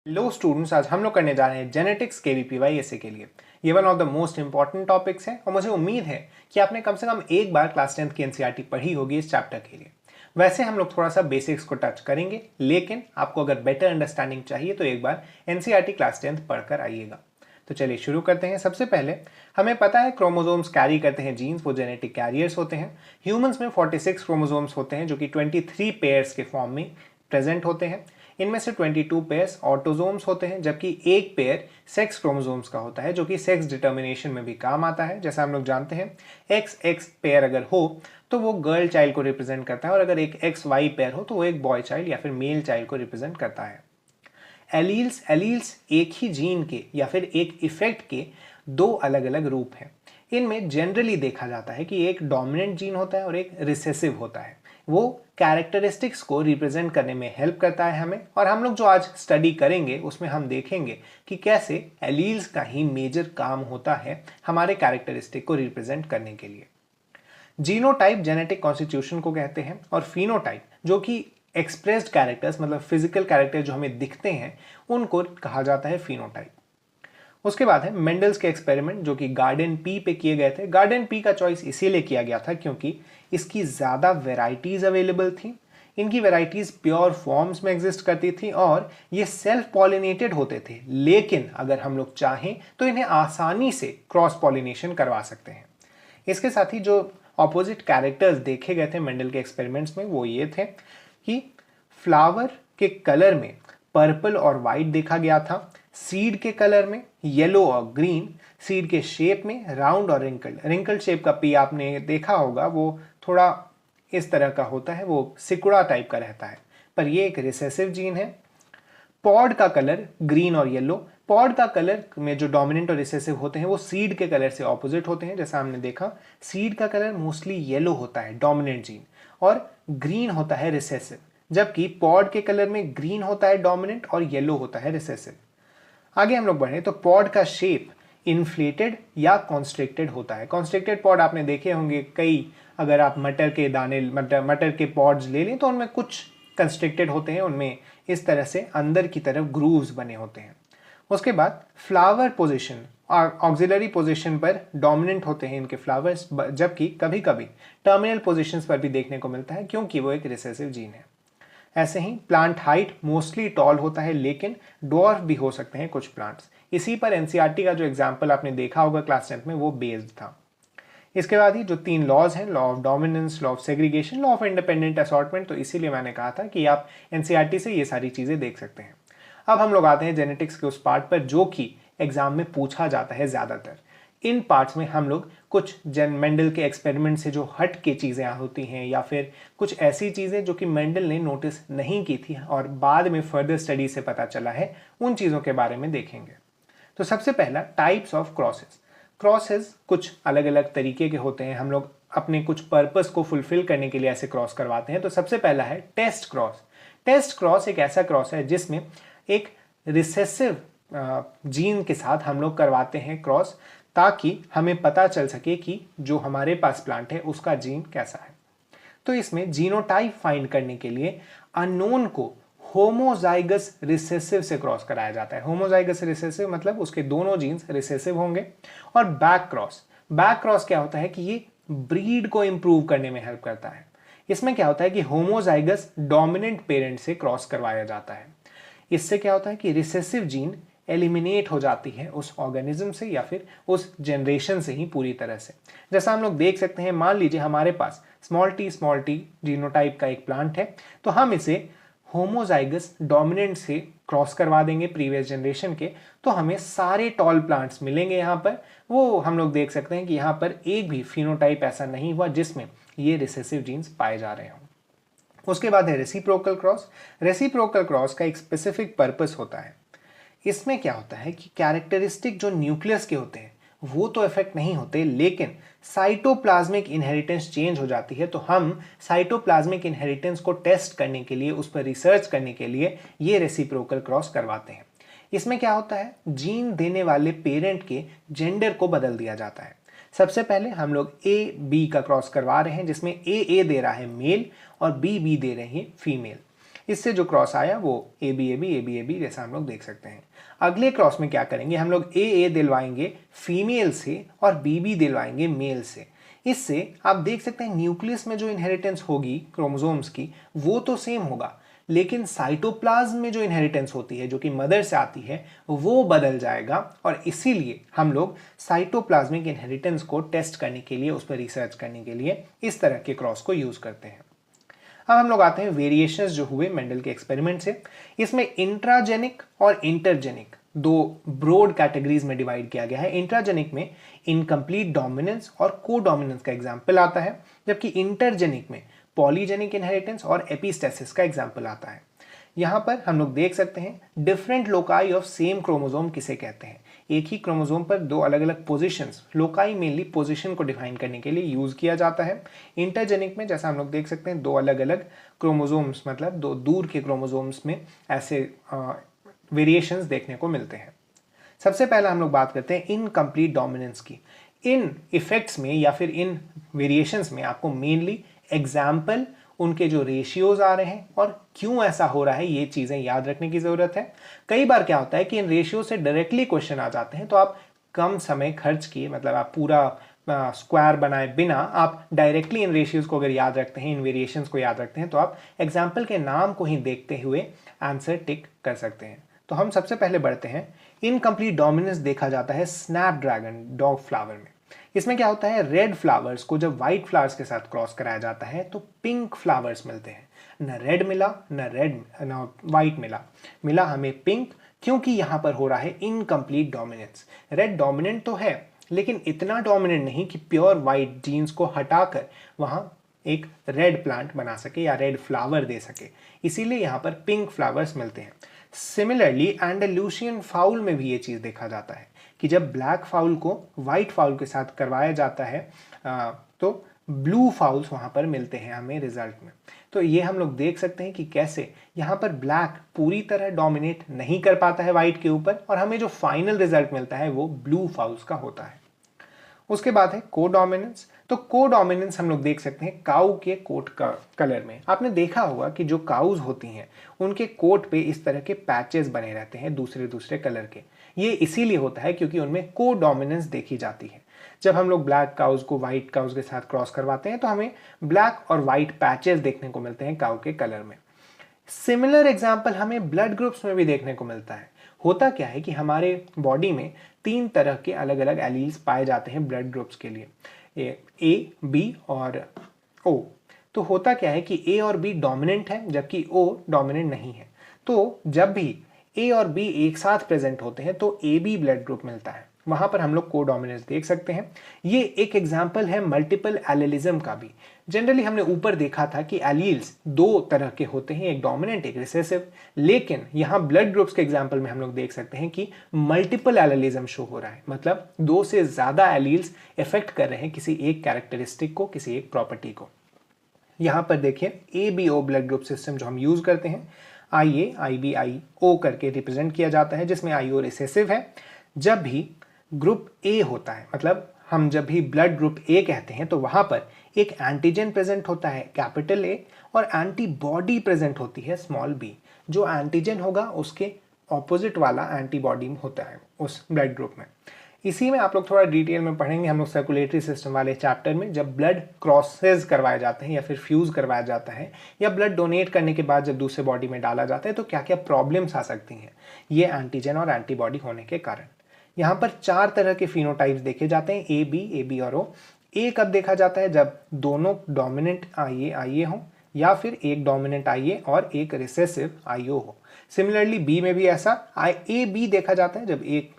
लो students, आज हम लोग करने जा रहे हैं जेनेटिक्स केवीपीवाई एसे के लिए। ये one of the most important topics है और मुझे उम्मीद है कि आपने कम से कम एक बार क्लास 10th की एनसीईआरटी पढ़ी होगी इस चैप्टर के लिए। वैसे हम लोग थोड़ा सा बेसिक्स को टच करेंगे, लेकिन आपको अगर बेटर अंडरस्टैंडिंग चाहिए तो एक बार एनसीईआरटी क्लास 10th पढ़कर आइएगा। तो चलिए शुरू करते हैं। सबसे पहले हमें पता है क्रोमोसोम्स कैरी करते हैं जीन्स, वो जेनेटिक कैरियर्स होते हैं। ह्यूमंस में 46 क्रोमोसोम्स होते हैं जो कि 23 पेयर्स के फॉर्म में प्रेजेंट होते हैं। इनमें से 22 पेयर्स ऑटोजोम्स होते हैं, जबकि एक पेयर सेक्स क्रोमोसोम्स का होता है जो कि सेक्स डिटर्मिनेशन में भी काम आता है। जैसा हम लोग जानते हैं XX पेयर अगर हो तो वो गर्ल चाइल्ड को रिप्रेजेंट करता है, और अगर एक XY पेयर हो तो वो एक बॉय चाइल्ड या फिर मेल चाइल्ड को रिप्रेजेंट करता है। एलील्स एक ही जीन के या फिर एक इफेक्ट के दो अलग अलग रूप हैं। इनमें जनरली देखा जाता है कि एक डोमिनेंट जीन होता है और एक रिसेसिव होता है। वो कैरेक्टरिस्टिक्स को रिप्रेजेंट करने में हेल्प करता है हमें, और हम लोग जो आज स्टडी करेंगे उसमें हम देखेंगे कि कैसे एलील्स का ही मेजर काम होता है हमारे कैरेक्टरिस्टिक को रिप्रेजेंट करने के लिए। जीनोटाइप जेनेटिक कॉन्स्टिट्यूशन को कहते हैं, और फिनोटाइप जो कि एक्सप्रेस्ड कैरेक्टर्स मतलब फिजिकल कैरेक्टर जो हमें दिखते हैं उनको कहा जाता है फिनोटाइप। उसके बाद है मेंडल्स के एक्सपेरिमेंट जो कि गार्डन पी पे किए गए थे। गार्डन पी का चॉइस इसीलिए किया गया था क्योंकि इसकी ज़्यादा वेराइटीज़ अवेलेबल थी। इनकी वेराइटीज़ प्योर फॉर्म्स में एग्जिस्ट करती थी और ये सेल्फ पॉलिनेटेड होते थे, लेकिन अगर हम लोग चाहें तो इन्हें आसानी से क्रॉस पॉलिनेशन करवा सकते हैं। इसके साथ ही जो ऑपोजिट कैरेक्टर्स देखे गए थे मेंडल के एक्सपेरिमेंट्स में वो ये थे कि फ्लावर के कलर में पर्पल और वाइट देखा गया था, सीड के कलर में येलो और ग्रीन, सीड के शेप में राउंड और रिंकल्ड शेप का पी आपने देखा होगा, वो थोड़ा इस तरह का होता है, वो सिकुड़ा टाइप का रहता है, पर ये एक रिसेसिव जीन है। पॉड का कलर ग्रीन और येलो, पॉड का कलर में जो डोमिनेंट और रिसेसिव होते हैं वो सीड के कलर से ऑपोजिट होते हैं। जैसा हमने देखा सीड का कलर मोस्टली येलो होता है डोमिनेंट जीन, और ग्रीन होता है रिसेसिव, जबकि पॉड के कलर में ग्रीन होता है डोमिनेंट और येलो होता है रिसेसिव। आगे हम लोग बढ़े तो पॉड का शेप इन्फ्लेटेड या कॉन्स्ट्रिक्टेड होता है। कॉन्स्ट्रिक्टेड पॉड आपने देखे होंगे कई, अगर आप मटर के दाने मटर के पॉड्स ले लें तो उनमें कुछ कंस्ट्रिक्टेड होते हैं, उनमें इस तरह से अंदर की तरफ ग्रूव्स बने होते हैं। उसके बाद फ्लावर पोजीशन ऑक्सिलरी पोजीशन पर डोमिनेंट होते हैं इनके फ्लावर्स, जबकि कभी कभी टर्मिनल पोजीशंस पर भी देखने को मिलता है क्योंकि वो एक रिसेसिव जीन है। ऐसे ही प्लांट हाइट मोस्टली टॉल होता है, लेकिन डॉर्फ भी हो सकते हैं कुछ प्लांट्स। इसी पर एनसीईआरटी का जो एग्जाम्पल आपने देखा होगा क्लास 10th में वो बेस्ड था। इसके बाद ही जो 3 लॉज हैं, law of dominance, law of segregation, law of independent assortment, तो इसीलिए मैंने कहा था कि आप एनसीईआरटी से ये सारी चीज़ें देख सकते हैं। अब हम लोग आते हैं जेनेटिक्स के उस पार्ट पर जो कि एग्जाम में पूछा जाता है ज़्यादातर। इन पार्ट्स में हम लोग कुछ मेंडल के एक्सपेरिमेंट से जो हट के चीज़ें होती हैं या फिर कुछ ऐसी चीज़ें जो कि मेंडल ने नोटिस नहीं की थी और बाद में फर्दर स्टडी से पता चला है, उन चीज़ों के बारे में देखेंगे। तो सबसे पहला टाइप्स ऑफ क्रॉसेस। क्रॉसेस कुछ अलग अलग तरीके के होते हैं, हम लोग अपने कुछ पर्पस को फुलफिल करने के लिए ऐसे क्रॉस करवाते हैं। तो सबसे पहला है टेस्ट क्रॉस। टेस्ट क्रॉस एक ऐसा क्रॉस है जिसमें एक रिसेसिव जीन के साथ हम लोग करवाते हैं क्रॉस, ताकि हमें पता चल सके कि जो हमारे पास प्लांट है उसका जीन कैसा है। तो इसमें जीनोटाइप फाइंड करने के लिए अननोन को होमोजाइगस रिसेसिव से क्रॉस कराया जाता है। होमोजाइगस रिसेसिव मतलब उसके दोनों जीन्स रिसेसिव होंगे। और बैक क्रॉस क्या होता है कि ये ब्रीड को इंप्रूव करने में हेल्प करता है। इसमें क्या होता है कि होमोजाइगस डोमिनेंट पेरेंट से क्रॉस करवाया जाता है। इससे क्या होता है कि रिसेसिव जीन एलिमिनेट हो जाती है उस ऑर्गेनिज्म से या फिर उस जनरेशन से ही पूरी तरह से। जैसा हम लोग देख सकते हैं, मान लीजिए हमारे पास स्मॉल टी जीनोटाइप का एक प्लांट है, तो हम इसे होमोजाइगस डोमिनेंट से क्रॉस करवा देंगे प्रीवियस जनरेशन के, तो हमें सारे टॉल प्लांट्स मिलेंगे यहाँ पर। वो हम लोग देख सकते हैं कि यहाँ पर एक भी फिनोटाइप ऐसा नहीं हुआ जिसमें ये रिसेसिव जीन्स पाए जा रहे हों। उसके बाद है रेसिप्रोकल क्रॉस। रेसिप्रोकल क्रॉस का एक स्पेसिफिक पर्पस होता है। इसमें क्या होता है कि कैरेक्टरिस्टिक जो न्यूक्लियस के होते हैं वो तो इफेक्ट नहीं होते, लेकिन साइटोप्लाज्मिक इनहेरिटेंस चेंज हो जाती है। तो हम साइटोप्लाज्मिक इनहेरिटेंस को टेस्ट करने के लिए, उस पर रिसर्च करने के लिए ये रेसिप्रोकल क्रॉस करवाते हैं। इसमें क्या होता है, जीन देने वाले पेरेंट के जेंडर को बदल दिया जाता है। सबसे पहले हम लोग A B का क्रॉस करवा रहे हैं, जिसमें A दे रहा है मेल और B दे रहे हैं फीमेल। इससे जो क्रॉस आया वो A B A B A B A B जैसा हम लोग देख सकते हैं। अगले क्रॉस में क्या करेंगे, हम लोग ए दिलवाएंगे फीमेल से और बी बी दिलवाएंगे मेल से। इससे आप देख सकते हैं न्यूक्लियस में जो इनहेरिटेंस होगी क्रोमोसोम्स की वो तो सेम होगा, लेकिन साइटोप्लाज्म में जो इनहेरिटेंस होती है जो कि मदर से आती है वो बदल जाएगा। और इसीलिए हम लोग साइटोप्लाज्मिक इनहेरिटेंस को टेस्ट करने के लिए, उस पर रिसर्च करने के लिए इस तरह के क्रॉस को यूज करते हैं। अब हम लोग आते हैं वेरिएशंस जो हुए मेंडल के एक्सपेरिमेंट से। इसमें इंट्राजेनिक और इंटरजेनिक दो ब्रॉड कैटेगरीज में डिवाइड किया गया है। इंट्राजेनिक में इनकम्प्लीट डोमिनेंस और को डोमिनेंस का एग्जाम्पल आता है, जबकि इंटरजेनिक में पॉलीजेनिक इनहेरिटेंस और एपिस्टेसिस का एग्जाम्पल आता है। यहाँ पर हम लोग देख सकते हैं different loci of same chromosome किसे कहते हैं। एक ही क्रोमोसोम पर दो अलग अलग पोजीशंस, लोकाई मेनली पोजीशन को डिफाइन करने के लिए यूज किया जाता है। इंटरजेनिक में जैसा हम लोग देख सकते हैं दो अलग अलग क्रोमोसोम्स, मतलब दो दूर के क्रोमोसोम्स में ऐसे वेरिएशंस देखने को मिलते हैं। सबसे पहले हम लोग बात करते हैं इनकम्प्लीट डोमिनेंस की। इन इफेक्ट्स में या फिर इन वेरिएशंस में आपको मेनली एग्जाम्पल, उनके जो रेशियोज आ रहे हैं और क्यों ऐसा हो रहा है ये चीजें याद रखने की जरूरत है। कई बार क्या होता है कि इन रेशियो से डायरेक्टली क्वेश्चन आ जाते हैं, तो आप कम समय खर्च किए, मतलब आप पूरा स्क्वायर बनाए बिना आप डायरेक्टली इन रेशियोज को अगर याद रखते हैं, इन वेरिएशंस को याद रखते हैं, तो आप एग्जाम्पल के नाम को ही देखते हुए आंसर टिक कर सकते हैं। तो हम सबसे पहले बढ़ते हैं। इनकम्प्लीट डोमिनेंस देखा जाता है स्नैपड्रैगन डॉग फ्लावर में। इसमें क्या होता है, रेड फ्लावर्स को जब व्हाइट फ्लावर्स के साथ क्रॉस कराया जाता है तो पिंक फ्लावर्स मिलते हैं। न रेड मिला न व्हाइट मिला हमें पिंक, क्योंकि यहां पर हो रहा है इनकम्प्लीट डोमिनेंस। रेड डोमिनेंट तो है लेकिन इतना डोमिनेंट नहीं कि प्योर व्हाइट जीन्स को हटाकर वहां एक रेड प्लांट बना सके या रेड फ्लावर दे सके, इसीलिए यहां पर पिंक फ्लावर्स मिलते हैं। सिमिलरली एंडालूसियन फाउल में भी ये चीज देखा जाता है कि जब ब्लैक फाउल को व्हाइट फाउल के साथ करवाया जाता है तो ब्लू फाउल्स वहां पर मिलते हैं हमें रिजल्ट में। तो ये हम लोग देख सकते हैं कि कैसे यहाँ पर ब्लैक पूरी तरह डोमिनेट नहीं कर पाता है व्हाइट के ऊपर, और हमें जो फाइनल रिजल्ट मिलता है वो ब्लू फाउल्स का होता है। उसके बाद है कोडोमिनेंस। तो कोडोमिनेंस हम लोग देख सकते हैं काऊ के कोट का कलर में। आपने देखा होगा कि जो काउज होती हैं उनके कोट पे इस तरह के पैचेस बने रहते हैं दूसरे दूसरे कलर के। ये इसीलिए होता है क्योंकि उनमें कोडोमिनेंस देखी जाती है। जब हम लोग ब्लैक काउज को व्हाइट काउज के साथ क्रॉस करवाते हैं तो हमें ब्लैक और व्हाइट पैचेस देखने को मिलते हैं काऊ के कलर में। सिमिलर एग्जाम्पल हमें ब्लड ग्रुप्स में भी देखने को मिलता है। होता क्या है कि हमारे बॉडी में 3 तरह के अलग अलग एलील्स पाए जाते हैं ब्लड ग्रुप्स के लिए, ए, बी और ओ। तो होता क्या है कि ए और बी डोमिनेंट है जबकि ओ डोमिनेंट नहीं है। तो जब भी ए और बी एक साथ प्रेजेंट होते हैं तो ए बी ब्लड ग्रुप मिलता है, वहां पर हम लोग कोडोमिनेंस देख सकते हैं। ये एक एग्जाम्पल है मल्टीपल एलिलिज्म का भी। जनरली हमने ऊपर देखा था कि एलील्स 2 तरह के होते हैं, एक डोमिनेंट एक रिसेसिव, लेकिन यहाँ ब्लड ग्रुप्स के एग्जाम्पल में हम लोग देख सकते हैं कि मल्टीपल एलिलिज्म शो हो रहा है, मतलब 2 से ज्यादा एलील्स इफेक्ट कर रहे हैं किसी एक कैरेक्टरिस्टिक को, किसी एक प्रॉपर्टी को। यहाँ पर देखिए ABO ब्लड ग्रुप सिस्टम जो हम यूज करते हैं, IA, IB, IO करके रिप्रेजेंट किया जाता है, जिसमें IO रिसेसिव है। जब भी ग्रुप A होता है, मतलब हम जब भी ब्लड ग्रुप A कहते हैं तो वहां पर एक एंटीजन प्रेजेंट होता है कैपिटल A और एंटीबॉडी प्रेजेंट होती है स्मॉल b। जो एंटीजन होगा उसके ऑपोजिट वाला एंटीबॉडी होता है उस ब्लड ग्रुप में। इसी में आप लोग थोड़ा डिटेल में पढ़ेंगे हम लोग सर्कुलेटरी सिस्टम वाले चैप्टर में, जब ब्लड क्रॉसेस करवाए जाते हैं या फिर फ्यूज करवाया जाता है या ब्लड डोनेट करने के बाद जब दूसरे बॉडी में डाला जाता है तो क्या क्या प्रॉब्लम्स आ सकती हैं ये एंटीजन और एंटीबॉडी होने के कारण। यहाँ पर 4 तरह के फिनोटाइप्स देखे जाते हैं, ए बी और ओ। ए कब देखा जाता है, जब दोनों डोमिनेंट IA हो या फिर एक डोमिनेंट IA और एक रिसेसिव IO हो। सिमिलरली बी में भी ऐसा AB देखा जाता है जब एक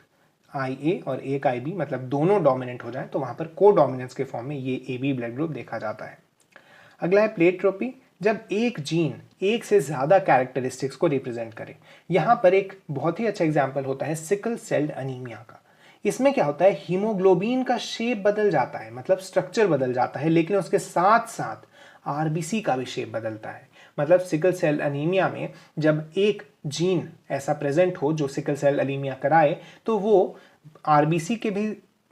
IA और एक IB मतलब दोनों डोमिनेंट हो जाए तो वहां पर कोडोमिनेंस के फॉर्म में ये AB ब्लड ग्रुप देखा जाता है। अगला है प्लेट्रोपी, जब एक जीन एक से ज्यादा कैरेक्टरिस्टिक्स को रिप्रेजेंट करे। यहाँ पर एक बहुत ही अच्छा एग्जाम्पल होता है सिकल सेल्ड अनीमिया का। इसमें क्या होता है, हीमोग्लोबिन का शेप बदल जाता है, मतलब स्ट्रक्चर बदल जाता है, लेकिन उसके साथ साथ RBC का भी शेप बदलता है। मतलब सिकल सेल अनीमिया में जब एक जीन ऐसा प्रेजेंट हो जो सिकल सेल अनीमिया कराए तो वो RBC के भी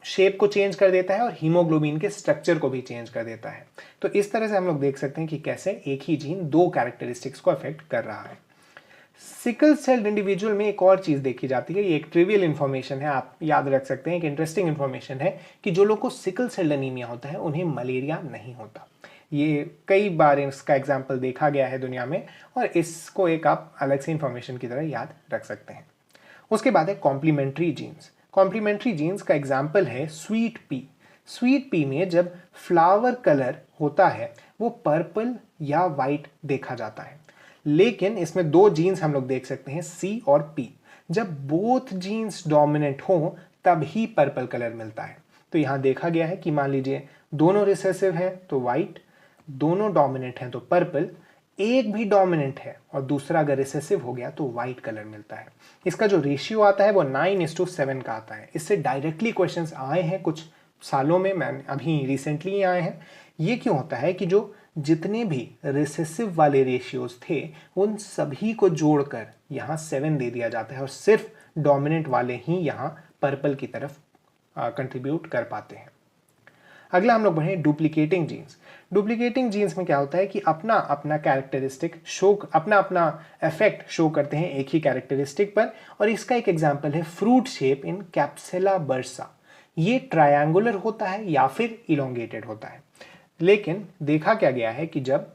शेप को चेंज कर देता है और हीमोग्लोबिन के स्ट्रक्चर को भी चेंज कर देता है। तो इस तरह से हम लोग देख सकते हैं कि कैसे एक ही जीन दो कैरेक्टरिस्टिक्स को अफेक्ट कर रहा है। सिकल सेल इंडिविजुअल में एक और चीज देखी जाती है, ये एक ट्रिवियल इंफॉर्मेशन है, आप याद रख सकते हैं, एक इंटरेस्टिंग इंफॉर्मेशन है कि जो लोग को सिकल सेल एनीमिया होता है उन्हें मलेरिया नहीं होता। ये कई बार इसका एग्जाम्पल देखा गया है दुनिया में, और इसको एक आप अलग से इंफॉर्मेशन की तरह याद रख सकते हैं। उसके बाद है कॉम्प्लीमेंट्री जीन्स। कॉम्प्लीमेंट्री जीन्स का एग्जाम्पल है स्वीट पी। स्वीट पी में जब फ्लावर कलर होता है वो पर्पल या वाइट देखा जाता है, लेकिन इसमें दो जीन्स हम लोग देख सकते हैं, सी और पी। जब बोथ जीन्स डोमिनेंट हो तब ही पर्पल कलर मिलता है। तो यहां देखा गया है कि मान लीजिए दोनों रिसेसिव है तो वाइट, दोनों डोमिनेंट हैं तो पर्पल, एक भी डोमिनेंट है और दूसरा अगर रिसेसिव हो गया तो वाइट कलर मिलता है। इसका जो रेशियो आता है वो 9:7 का आता है। इससे डायरेक्टली क्वेश्चंस आए हैं कुछ सालों में, मैं अभी रिसेंटली आए हैं। ये क्यों होता है कि जो जितने भी रिसेसिव वाले रेशियोज थे उन सभी को जोड़कर यहाँ 7 दे दिया जाता है और सिर्फ डोमिनेंट वाले ही यहाँ पर्पल की तरफ कंट्रीब्यूट कर पाते हैं। अगला हम लोग बढ़े डुप्लीकेटिंग जीन्स। डुप्लीकेटिंग जीन्स में क्या होता है कि अपना अपना कैरेक्टरिस्टिक शो, अपना अपना इफेक्ट शो करते हैं एक ही कैरेक्टरिस्टिक पर, और इसका एक एग्जांपल है फ्रूट शेप इन कैप्सुला बर्सा। ये ट्रायंगुलर होता है या फिर इलोंगेटेड होता है, लेकिन देखा क्या गया है कि जब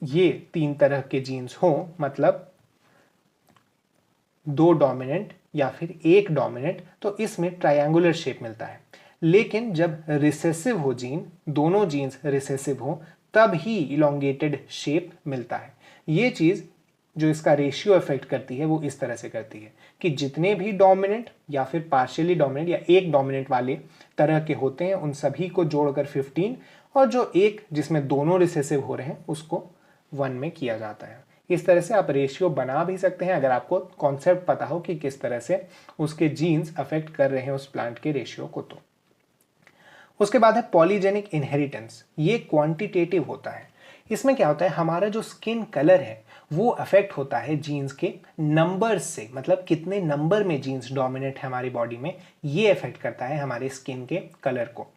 ये तीन तरह के जीन्स हो, मतलब दो डोमिनेंट या फिर एक डोमिनेंट, तो इसमें ट्रायंगुलर शेप मिलता है। लेकिन जब रिसेसिव हो जीन, दोनों जीन्स रिसेसिव हो, तब ही इलोंगेटेड शेप मिलता है। ये चीज जो इसका रेशियो इफेक्ट करती है वो इस तरह से करती है कि जितने भी डोमिनेंट या फिर पार्शियली डोमिनेंट या एक डोमिनेंट वाले तरह के होते हैं उन सभी को जोड़कर 15, और जो एक जिसमें दोनों रिसेसिव हो रहे हैं उसको 1 में किया जाता है। इस तरह से आप रेशियो बना भी सकते हैं अगर आपको कॉन्सेप्ट पता हो कि किस तरह से उसके जीन्स अफेक्ट कर रहे हैं उस प्लांट के रेशियो को। तो उसके बाद है पॉलीजेनिक इनहेरिटेंस। ये क्वांटिटेटिव होता है। इसमें क्या होता है, हमारा जो स्किन कलर है वो अफेक्ट होता है जीन्स के नंबर से, मतलब कितने नंबर में जीन्स डोमिनेंट है हमारी बॉडी में, ये अफेक्ट करता है हमारे स्किन के कलर को।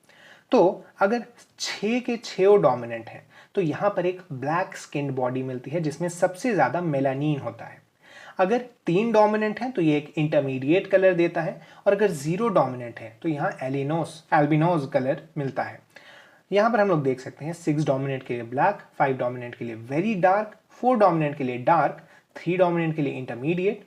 तो अगर 6 के 6 डोमिनेंट है तो यहां पर एक ब्लैक स्किन बॉडी मिलती है जिसमें सबसे ज्यादा मेलानिन होता है। अगर 3 डोमिनेंट है तो ये एक इंटरमीडिएट कलर देता है, और अगर 0 डोमिनेंट है तो यहाँ एल्बिनोज कलर मिलता है। यहाँ पर हम लोग देख सकते हैं 6 डोमिनेंट के लिए ब्लैक, 5 डोमिनेंट के लिए वेरी डार्क, 4 डोमिनेंट के लिए डार्क, 3 डोमिनेंट के लिए इंटरमीडिएट,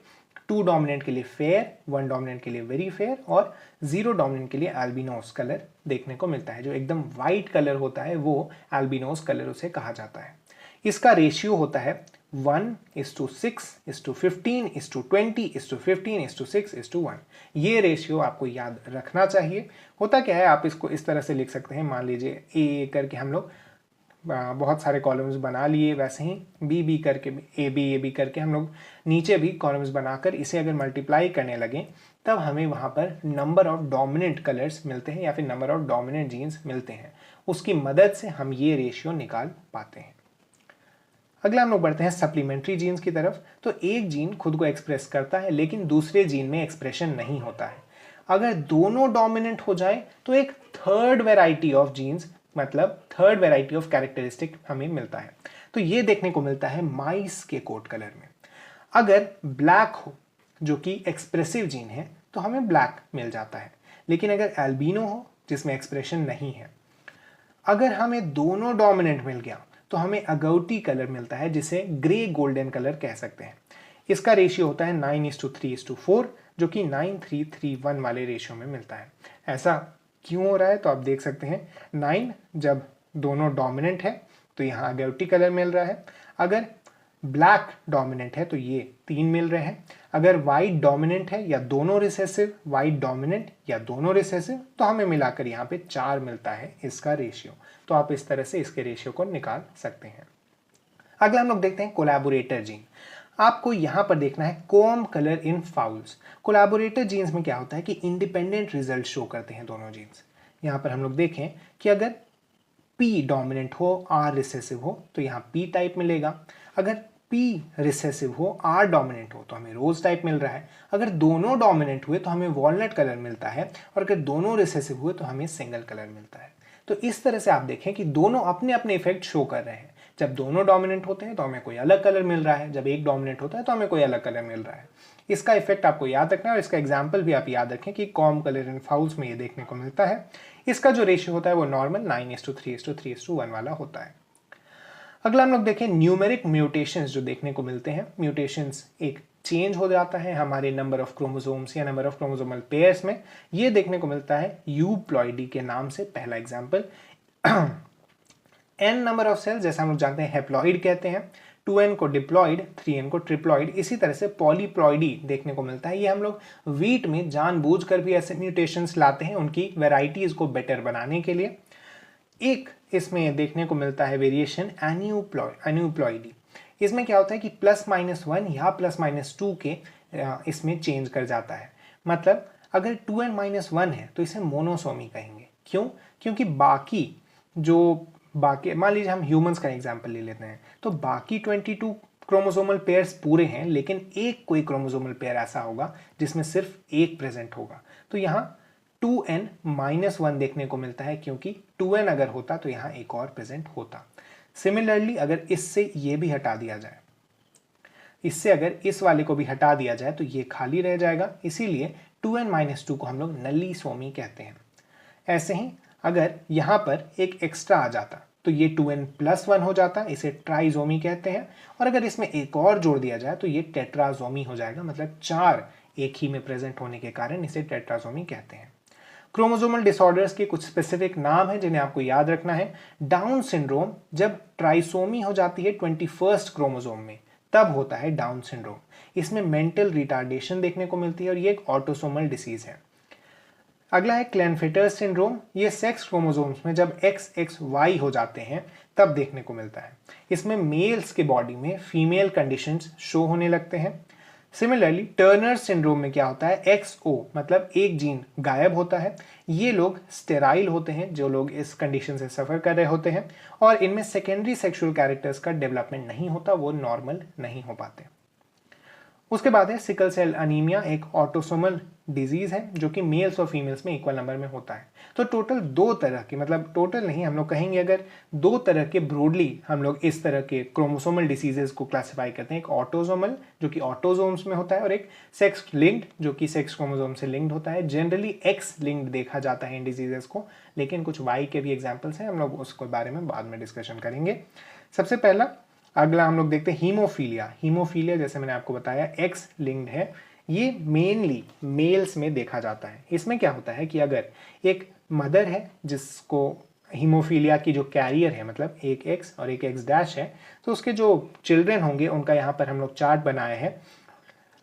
2 डोमिनेंट के लिए फेयर, 1 डोमिनेंट के लिए वेरी फेयर, और 0 डोमिनेंट के लिए एल्बिनोज कलर देखने को मिलता है। जो एकदम वाइट कलर होता है वो एल्बिनोज कलर उसे कहा जाता है। इसका रेशियो होता है 1:6:15:20:15:6:1। ये रेशियो आपको याद रखना चाहिए। होता क्या है, आप इसको इस तरह से लिख सकते हैं, मान लीजिए ए करके हम लोग बहुत सारे कॉलम्स बना लिए, वैसे ही बी बी करके ए बी करके हम लोग नीचे भी कॉलम्स बनाकर इसे अगर मल्टीप्लाई करने लगे तब हमें वहाँ पर नंबर ऑफ डोमिनेंट कलर्स मिलते हैं या फिर नंबर ऑफ डोमिनेंट जीन्स मिलते हैं। उसकी मदद से हम ये रेशियो निकाल पाते हैं। अगला हम लोग बढ़ते हैं सप्लीमेंट्री जीन्स की तरफ। तो एक जीन खुद को एक्सप्रेस करता है लेकिन दूसरे जीन में एक्सप्रेशन नहीं होता है। अगर दोनों डोमिनेंट हो जाए तो एक थर्ड वेराइटी ऑफ जीन्स, मतलब थर्ड वेराइटी ऑफ कैरेक्टरिस्टिक हमें मिलता है। तो ये देखने को मिलता है माइस के कोट कलर में। अगर ब्लैक हो जो कि एक्सप्रेसिव जीन है तो हमें ब्लैक मिल जाता है, लेकिन अगर एल्बिनो हो जिसमें एक्सप्रेशन नहीं है, अगर हमें दोनों डोमिनेंट मिल गया तो हमें अगौटी कलर मिलता है जिसे ग्रे गोल्डन कलर कह सकते हैं। इसका रेशियो होता है 9:3:4, जो कि 9:3:3:1 वाले रेशियो में मिलता है। ऐसा क्यों हो रहा है, तो आप देख सकते हैं 9 जब दोनों डोमिनेंट है तो यहाँ अगौटी कलर मिल रहा है, अगर ब्लैक डोमिनेंट है तो ये 3 मिल रहे हैं, अगर वाइट डोमिनेंट है या दोनों रिसेसिव, वाइट डोमिनेंट या दोनों रिसेसिव, तो हमें मिलाकर यहाँ पे 4 मिलता है इसका रेशियो। तो आप इस तरह से इसके रेशियो को निकाल सकते हैं। अगला हम लोग देखते हैं कोलैबोरेटर जीन। आपको यहाँ पर देखना है comb colour in fowls. Collaborator genes में क्या होता है कि इंडिपेंडेंट रिजल्ट शो करते हैं दोनों जीन्स। यहाँ पर हम लोग देखें कि अगर P डोमिनेंट हो, R रिसेसिव हो तो यहाँ P टाइप मिलेगा, अगर P रिसेसिव हो, R डोमिनेंट हो तो हमें रोज टाइप मिल रहा है। अगर दोनों डोमिनेंट हुए तो हमें वॉलनट कलर मिलता है, और अगर दोनों रिसेसिव हुए तो हमें सिंगल कलर मिलता है। तो इस तरह से आप देखें कि दोनों अपने अपने इफेक्ट शो कर रहे हैं। जब दोनों डोमिनेंट होते हैं तो हमें कोई अलग कलर मिल रहा है, जब एक डोमिनेंट होता है तो हमें कोई अलग कलर मिल रहा है। इसका इफेक्ट आपको याद रखना है, और इसका एग्जाम्पल भी आप याद रखें कि कॉम कलर इन फाउल्स में ये देखने को मिलता है। इसका जो रेशियो होता है वो नॉर्मल 9:3:3:1 वाला होता है। अगला हम लोग देखें न्यूमेरिक म्यूटेशंस जो देखने को मिलते हैं। म्यूटेशंस एक चेंज हो जाता है हमारे नंबर ऑफ क्रोमोसोम्स या नंबर ऑफ क्रोमोसोमल पेयर्स में। ये देखने को मिलता है यूप्लॉइडी के नाम से, पहला example. n number of cells, जैसा हम लोग जानते हैं हेप्लॉइड कहते हैं, 2n को डिप्लॉइड, 3n को ट्रिप्लॉइड। इसी तरह से पॉलीप्लॉइडी देखने को मिलता है। ये हम लोग वीट में जानबूझकर भी ऐसे म्यूटेशंस लाते हैं उनकी वेराइटीज को बेटर बनाने के लिए। एक इसमें देखने को मिलता है वेरिएशन एन्यूप्लॉइडी। इसमें क्या होता है कि +-1 या +-2 के इसमें चेंज कर जाता है। मतलब अगर 2n-1 है तो इसे मोनोसोमी कहेंगे। क्यों? क्योंकि बाकी मान लीजिए हम ह्यूमंस का एग्जांपल ले लेते हैं, तो बाकी 22 क्रोमोसोमल पेयर्स पूरे हैं, लेकिन एक कोई क्रोमोसोमल पेयर ऐसा होगा जिसमें सिर्फ एक प्रेजेंट होगा। तो यहाँ 2n-1 देखने को मिलता है, क्योंकि 2n अगर होता तो यहाँ एक और प्रेजेंट होता। सिमिलरली अगर इससे ये भी हटा दिया जाए, इससे अगर इस वाले को भी हटा दिया जाए तो ये खाली रह जाएगा, इसीलिए 2n-2 को हम लोग नलीसोमी कहते हैं। ऐसे ही अगर यहाँ पर एक एक्स्ट्रा आ जाता तो ये 2n+1 हो जाता, इसे ट्राइजोमी कहते हैं। और अगर इसमें एक और जोड़ दिया जाए तो ये टेट्राजोमी हो जाएगा, मतलब 4 एक ही में प्रेजेंट होने के कारण इसे टेट्राजोमी कहते हैं। क्रोमोसोमल डिसऑर्डर्स के कुछ स्पेसिफिक नाम हैं जिन्हें आपको याद रखना है। डाउन सिंड्रोम जब ट्राइसोमी हो जाती है 21st क्रोमोसोम में, तब होता है डाउन सिंड्रोम। इसमें मेंटल रिटार्डेशन देखने को मिलती है और ये एक ऑटोसोमल डिसीज है। अगला है क्लेनफिटर्स सिंड्रोम। ये सेक्स क्रोमोसोम्स में जब XXY हो जाते हैं तब देखने को मिलता है। इसमें मेल्स के बॉडी में फीमेल कंडीशंस शो होने लगते हैं। सिमिलरली टर्नर सिंड्रोम में क्या होता है, XO मतलब एक जीन गायब होता है। ये लोग स्टेराइल होते हैं, जो लोग इस कंडीशन से सफ़र कर रहे होते हैं, और इनमें सेकेंडरी सेक्सुअल कैरेक्टर्स का डेवलपमेंट नहीं होता, वो नॉर्मल नहीं हो पाते। उसके बाद है सिकल सेल अनीमिया, एक ऑटोसोमल डिजीज है जो कि मेल्स और फीमेल्स में इक्वल नंबर में होता है। तो टोटल 2 तरह के, मतलब टोटल नहीं, हम लोग कहेंगे अगर 2 तरह के ब्रॉडली हम लोग इस तरह के क्रोमोसोमल डिसीजेस को क्लासिफाई करते हैं। एक ऑटोसोमल जो कि ऑटोसोम्स में होता है, और एक सेक्स लिंक्ड जो कि सेक्स क्रोमोसोम से लिंक्ड होता है। जनरली X लिंक्ड देखा जाता है इन डिजीजेस को, लेकिन कुछ Y के भी एग्जाम्पल्स हैं, हम लोग उसके बारे में बाद में डिस्कशन करेंगे। सबसे पहला अगला हम लोग देखते हैं हीमोफीलिया। हीमोफीलिया जैसे मैंने आपको बताया X लिंक्ड है, ये मेनली मेल्स में देखा जाता है। इसमें क्या होता है कि अगर एक मदर है जिसको हीमोफीलिया की जो कैरियर है, मतलब एक X और एक X' है, तो उसके जो चिल्ड्रन होंगे उनका यहाँ पर हम लोग चार्ट बनाए हैं।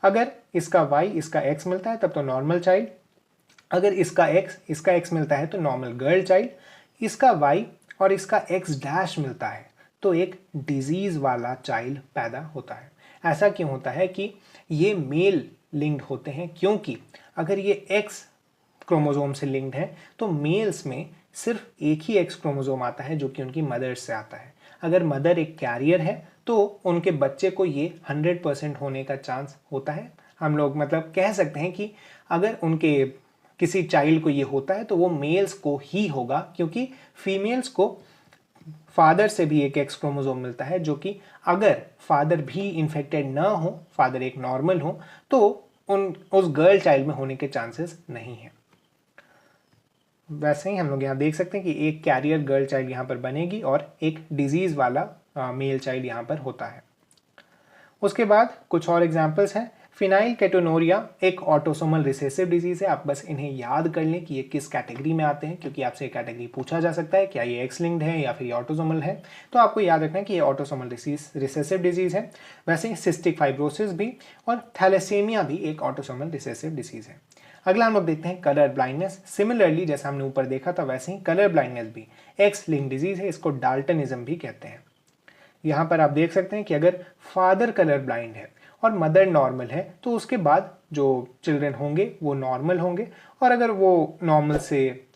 अगर इसका Y इसका X मिलता है तब तो नॉर्मल चाइल्ड, अगर इसका X मिलता है तो नॉर्मल गर्ल चाइल्ड, इसका Y और इसका X' मिलता है तो एक डिजीज वाला चाइल्ड पैदा होता है। ऐसा क्यों होता है कि ये मेल लिंक्ड होते हैं, क्योंकि अगर ये X क्रोमोसोम से लिंक्ड है तो मेल्स में सिर्फ एक ही X क्रोमोसोम आता है जो कि उनकी मदर से आता है। अगर मदर एक कैरियर है तो उनके बच्चे को ये 100% होने का चांस होता है। हम लोग मतलब कह सकते हैं कि अगर उनके किसी चाइल्ड को ये होता है तो वो मेल्स को ही होगा, क्योंकि फीमेल्स को फादर से भी एक X क्रोमोसोम मिलता है, जो कि अगर फादर भी इन्फेक्टेड ना हो, फादर एक नॉर्मल हो, तो उस गर्ल चाइल्ड में होने के चांसेस नहीं है। वैसे ही हम लोग यहाँ देख सकते हैं कि एक कैरियर गर्ल चाइल्ड यहाँ पर बनेगी और एक डिजीज वाला मेल चाइल्ड यहाँ पर होता है। उसके बाद कुछ और एग्जाम्पल्स हैं। फिनाइल केटोनोरिया एक ऑटोसोमल रिसेसिव डिजीज है। आप बस इन्हें याद कर लें कि ये किस कैटेगरी में आते हैं, क्योंकि आपसे ये कैटेगरी पूछा जा सकता है, क्या ये X लिंक्ड है या फिर ये ऑटोसोमल है। तो आपको याद रखना है कि ये ऑटोसोमल रिसेसिव डिजीज है। वैसे ही सिस्टिक फाइब्रोसिस भी और थैलेसेमिया भी एक ऑटोसोमल रिसेसिव डिजीज है। अगला हम लोग देखते हैं कलर ब्लाइंडनेस। सिमिलरली जैसा हमने ऊपर देखा था वैसे ही कलर ब्लाइंडनेस भी X लिंक्ड डिजीज है, इसको डाल्टनिज्म भी कहते हैं। यहाँ पर आप देख सकते हैं कि अगर फादर कलर ब्लाइंड है और मदर नॉर्मल है तो उसके बाद जो चिल्ड्रन होंगे वो नॉर्मल होंगे, और अगर वो नॉर्मल से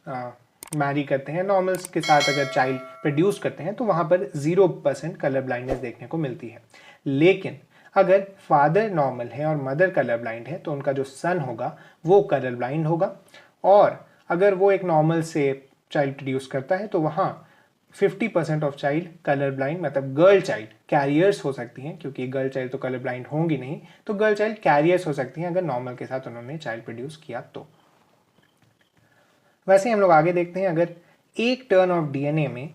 मैरी करते हैं, नॉर्मल के साथ अगर चाइल्ड प्रोड्यूस करते हैं, तो वहाँ पर 0% कलर ब्लाइंडनेस देखने को मिलती है। लेकिन अगर फादर नॉर्मल है और मदर कलर ब्लाइंड है तो उनका जो सन होगा वो कलर ब्लाइंड होगा। और अगर वो एक नॉर्मल से चाइल्ड प्रोड्यूस करता है तो वहाँ 50% ऑफ चाइल्ड कलर ब्लाइंड, मतलब गर्ल चाइल्ड कैरियर्स हो सकती हैं, क्योंकि गर्ल चाइल्ड तो कलर ब्लाइंड होंगी नहीं, तो गर्ल चाइल्ड कैरियर्स हो सकती हैं अगर नॉर्मल के साथ उन्होंने चाइल्ड प्रोड्यूस किया तो। वैसे हम लोग आगे देखते हैं, अगर एक टर्न ऑफ डीएनए में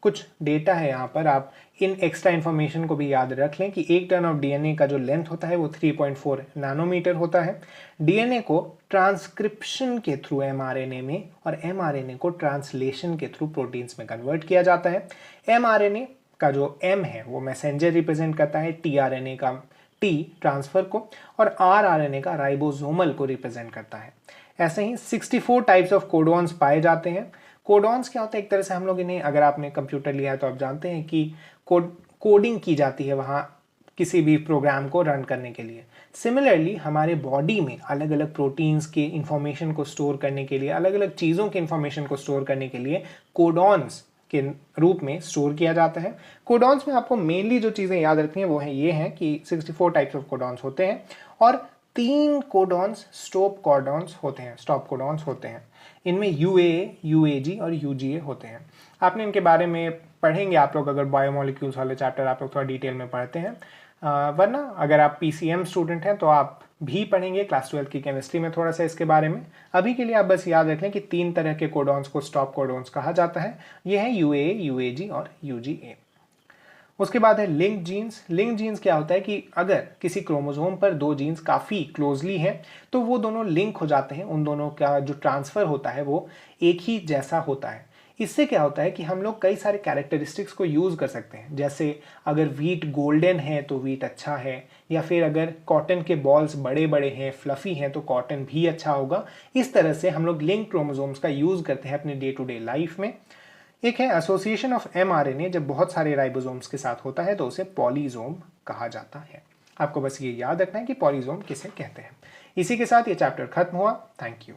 कुछ डेटा है यहाँ पर, आप इन एक्स्ट्रा इन्फॉर्मेशन को भी याद रख लें कि एक टर्न ऑफ डीएनए का जो लेंथ होता है वो 3.4 नैनोमीटर होता है। डीएनए को ट्रांसक्रिप्शन के थ्रू एमआरएनए में और एमआरएनए को ट्रांसलेशन के थ्रू प्रोटीन्स में कन्वर्ट किया जाता है। एमआरएनए का जो एम है वो मैसेंजर रिप्रेजेंट करता है टीआरएनए का टी ट्रांसफर को, और आरआरएनए का राइबोसोमल को रिप्रेजेंट करता है। ऐसे ही 64 टाइप्स ऑफ कोडॉन्स पाए जाते हैं। कोडॉन्स क्या होता है, एक तरह से हम लोग इन्हें, अगर आपने कंप्यूटर लिया है तो आप जानते हैं कि कोडिंग की जाती है वहाँ किसी भी प्रोग्राम को रन करने के लिए। सिमिलरली हमारे बॉडी में अलग अलग प्रोटीन्स के इंफॉर्मेशन को स्टोर करने के लिए, अलग अलग चीज़ों के इंफॉर्मेशन को स्टोर करने के लिए कोडॉन्स के रूप में स्टोर किया जाता है। कोडॉन्स में आपको मेनली जो चीज़ें याद रखनी है वो है ये हैं कि 64 टाइप्स ऑफ कोडॉन्स होते हैं और 3 कोडॉन्स स्टॉप कोडॉन्स होते हैं। इनमें यूएए, यूएजी और यूजीए होते हैं। आपने इनके बारे में पढ़ेंगे आप लोग, अगर बायोमोलिक्यूल्स वाले चैप्टर आप लोग थोड़ा डिटेल में पढ़ते हैं, वरना अगर आप पीसीएम स्टूडेंट हैं तो आप भी पढ़ेंगे क्लास 12 की केमिस्ट्री में थोड़ा सा इसके बारे में। अभी के लिए आप बस याद रख लें कि 3 तरह के कोडॉन्स को स्टॉप कोडॉन्स कहा जाता है। ये है यूएए, यूएजी और यूजीए। उसके बाद है लिंक जीन्स। लिंक जीन्स क्या होता है कि अगर किसी क्रोमोसोम पर 2 जीन्स काफ़ी क्लोजली हैं तो वो दोनों लिंक हो जाते हैं, उन दोनों का जो ट्रांसफ़र होता है वो एक ही जैसा होता है। इससे क्या होता है कि हम लोग कई सारे कैरेक्टरिस्टिक्स को यूज़ कर सकते हैं, जैसे अगर वीट गोल्डन है तो वीट अच्छा है, या फिर अगर कॉटन के बॉल्स बड़े बड़े हैं, फ्लफ़ी हैं, तो कॉटन भी अच्छा होगा। इस तरह से हम लोग लिंक क्रोमोसोम्स का यूज़ करते हैं अपने डे टू डे लाइफ में। एक है एसोसिएशन ऑफ एमआरएनए, जब बहुत सारे राइबोसोम्स के साथ होता है तो उसे पॉलीजोम कहा जाता है। आपको बस ये याद रखना है कि पॉलीजोम किसे कहते हैं। इसी के साथ ये चैप्टर खत्म हुआ। Thank you.